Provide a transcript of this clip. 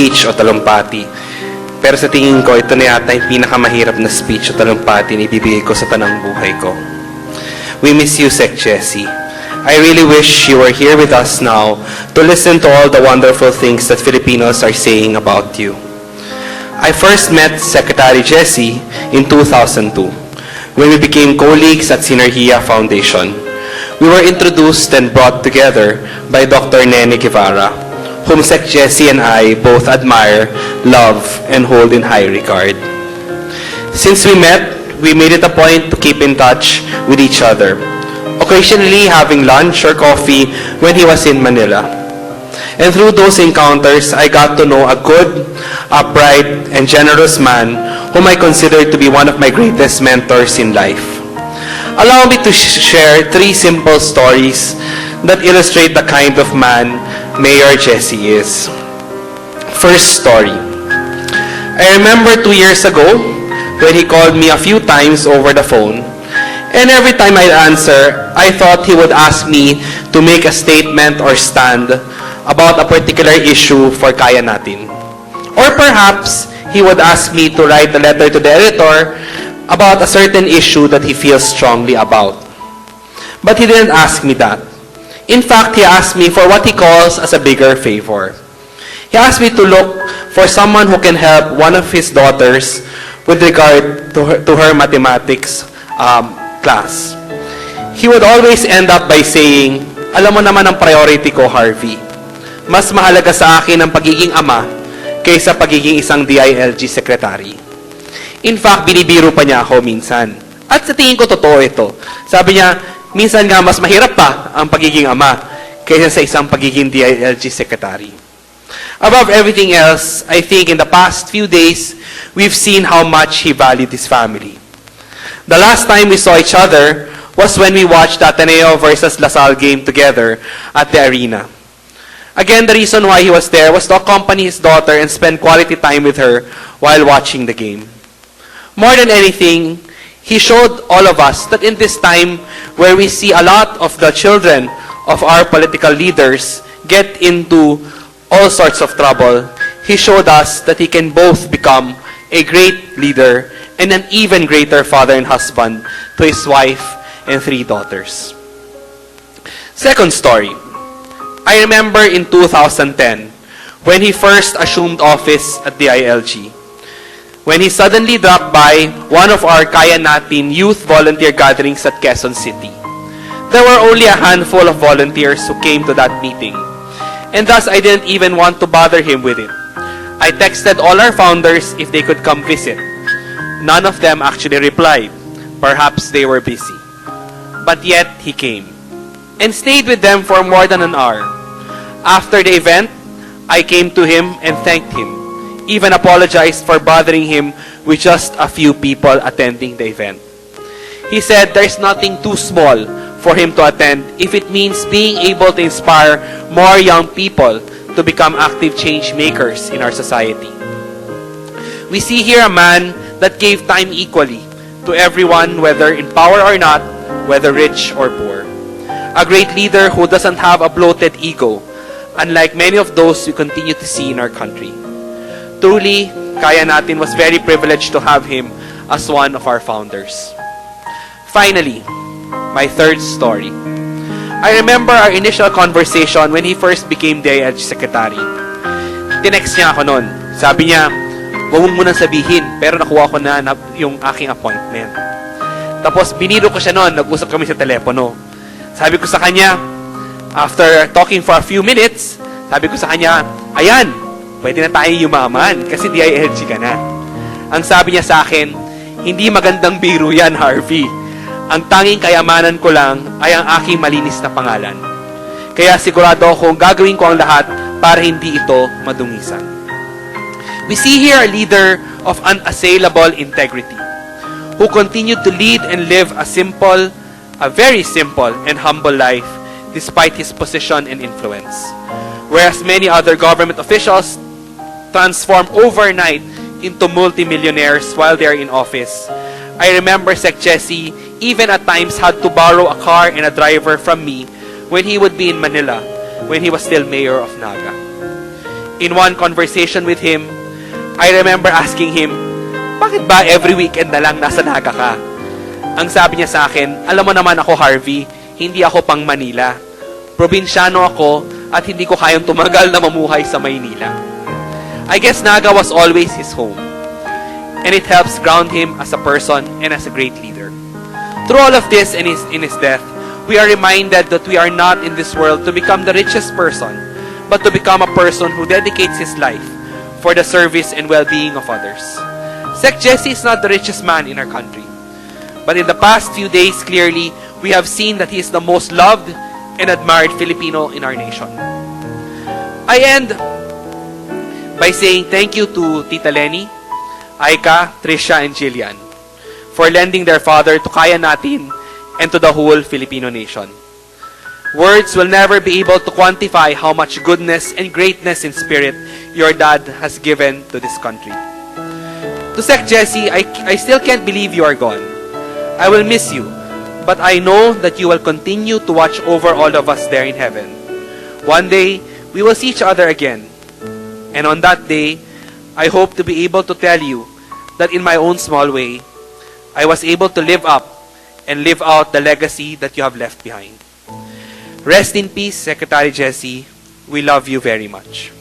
speech o talumpati. Pero sa tingin ko, ito na yata yung pinakamahirap na speech o talumpati na ibibigay ko sa tanang buhay ko. We miss you, Sec Jessie. I really wish you were here with us now to listen to all the wonderful things that Filipinos are saying about you. I first met Secretary Jessie in 2002 when we became colleagues at Sinergia Foundation. We were introduced and brought together by Dr. Nene Guevara, whom Sec Jessie and I both admire, love, and hold in high regard. Since we met, we made it a point to keep in touch with each other, occasionally having lunch or coffee when he was in Manila. And through those encounters, I got to know a good, upright, and generous man whom I consider to be one of my greatest mentors in life. Allow me to share 3 simple stories that illustrate the kind of man Mayor Jessie is. First story. I remember 2 years ago when he called me a few times over the phone, and every time I'd answer, I thought he would ask me to make a statement or stand about a particular issue for Kaya Natin. Or perhaps he would ask me to write a letter to the editor about a certain issue that he feels strongly about. But he didn't ask me that. In fact, he asked me for what he calls as a bigger favor. He asked me to look for someone who can help one of his daughters with regard to her mathematics class. He would always end up by saying, "Alam mo naman ang priority ko, Harvey. Mas mahalaga sa akin ang pagiging ama kaysa pagiging isang DILG secretary." In fact, binibiro pa niya ako minsan. At sa tingin ko, totoo ito. Sabi niya, minsan nga mas mahirap pa ang pagiging ama kaysa sa isang pagiging DILG secretary. Above everything else, I think in the past few days, we've seen how much he valued his family. The last time we saw each other was when we watched the Ateneo versus Lasal game together at the arena. Again, the reason why he was there was to accompany his daughter and spend quality time with her while watching the game. More than anything, he showed all of us that in this time where we see a lot of the children of our political leaders get into all sorts of trouble, he showed us that he can both become a great leader and an even greater father and husband to his wife and 3 daughters. Second story. I remember in 2010 when he first assumed office at the DILG. When he suddenly dropped by one of our Kaya Natin youth volunteer gatherings at Quezon City. There were only a handful of volunteers who came to that meeting, and thus I didn't even want to bother him with it. I texted all our founders if they could come visit. None of them actually replied. Perhaps they were busy. But yet, he came and stayed with them for more than an hour. After the event, I came to him and thanked him, even apologized for bothering him with just a few people attending the event. He said there's nothing too small for him to attend if it means being able to inspire more young people to become active change makers in our society. We see here a man that gave time equally to everyone, whether in power or not, whether rich or poor. A great leader who doesn't have a bloated ego, unlike many of those we continue to see in our country. Truly, Kaya Natin was very privileged to have him as one of our founders. Finally, my third story. I remember our initial conversation when he first became DILG Secretary. Tinext niya ako noon. Sabi niya, "Huwag mo munang sabihin, pero nakuha ko na yung aking appointment." Tapos biniro ko siya noon, nag-usap kami sa telepono. Sabi ko sa kanya, after talking for a few minutes, sabi ko sa kanya, "Ayan, pwede na tayo yumaman kasi DILG ka na." Ang sabi niya sa akin, "Hindi magandang biro yan, Harvey. Ang tanging kayamanan ko lang ay ang aking malinis na pangalan. Kaya sigurado akong gagawin ko ang lahat para hindi ito madungisan." We see here a leader of unassailable integrity who continued to lead and live a very simple and humble life despite his position and influence. Whereas many other government officials transform overnight into multimillionaires while they are in office, I remember Sec Jessie even at times had to borrow a car and a driver from me when he would be in Manila, when he was still mayor of Naga. In one conversation with him, I remember asking him, bakit ba every weekend na lang nasa Naga ka? Ang sabi niya sa akin, alam mo naman ako Harvey, hindi ako pang Manila. Probinsyano ako at hindi ko kayang tumagal na mamuhay sa Maynila. I guess Naga was always his home. And it helps ground him as a person and as a great leader. Through all of this and in his death, we are reminded that we are not in this world to become the richest person, but to become a person who dedicates his life for the service and well-being of others. Sec Jesse is not the richest man in our country. But in the past few days, clearly, we have seen that he is the most loved and admired Filipino in our nation. I end by saying thank you to Tita Lenny, Aika, Trisha, and Jillian for lending their father to Kaya Natin and to the whole Filipino nation. Words will never be able to quantify how much goodness and greatness in spirit your dad has given to this country. To Sec Jesse, I still can't believe you are gone. I will miss you, but I know that you will continue to watch over all of us there in heaven. One day, we will see each other again. And on that day, I hope to be able to tell you that in my own small way, I was able to live up and live out the legacy that you have left behind. Rest in peace, Secretary Jesse. We love you very much.